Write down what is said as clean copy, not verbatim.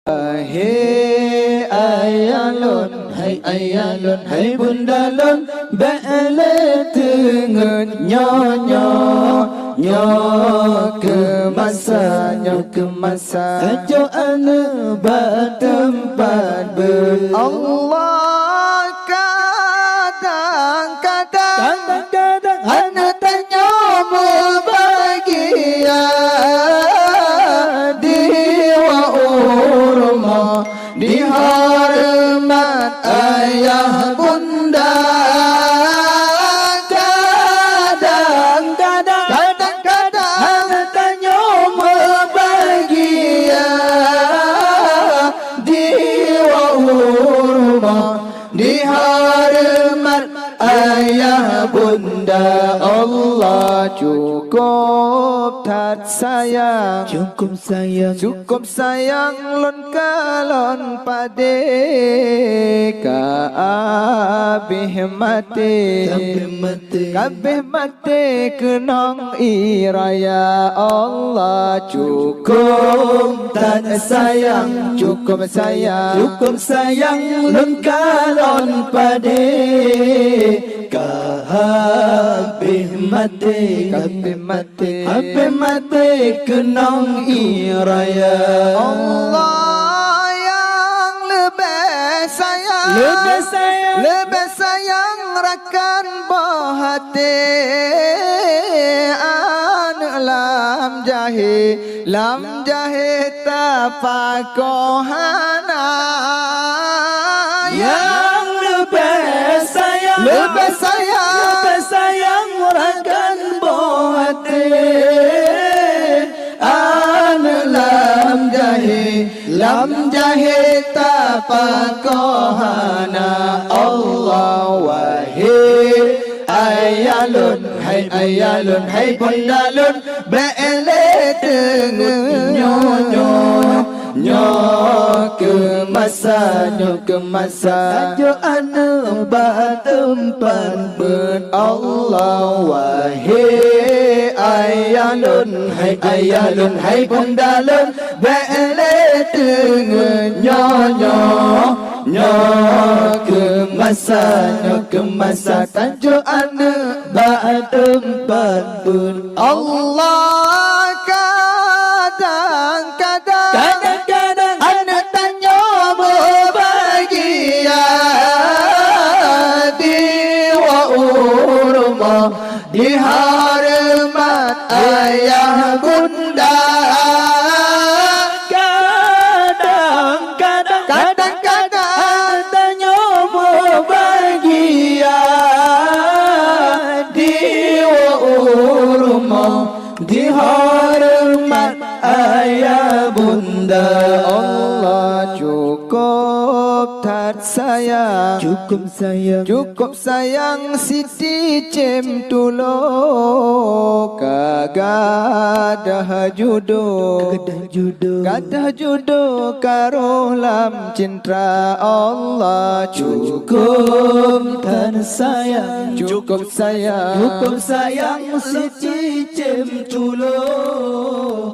Hei ayalun, hai ayalun, hai bundalun, balik tengen nyo ke masa ajo ane bertempat Allah kadang-kadang ane tanya bahagia di hormat ayah bunda. Kadang-kadang tanya bahagia di rumah di hormat ayah bunda. Allah cukup tat sayang, cukup sayang lon kalon pade ka abih mate kenong iraya. Allah cukup tat sayang, cukup sayang lon kalon pade ka abih mate kenong iraya. Allah yang lebih sayang rakan bohate anu lam jahe tapakohana. Yang lebih sayang rakan bohate anu lam jahe tapakohana. Allah wahai ayalun, hai bundalun, bele tengen nyo ke masa ajo ane bertempat Allah wahai ayalun, hai bundalun, bele tengen nyo ke masa ajo ane bertempat Allah kadang-kadang ane tanya bahagia di rumah di hormat ayah bunda. Kadang-kadang tanya bahagia di rumah di hormat ayah bunda. Allah cukup tat sayang, cukup sayang Siti Cem tulo kagadah judo karo lam cintra. Allah cukup tat sayang, cukup sayang Siti Cem tulo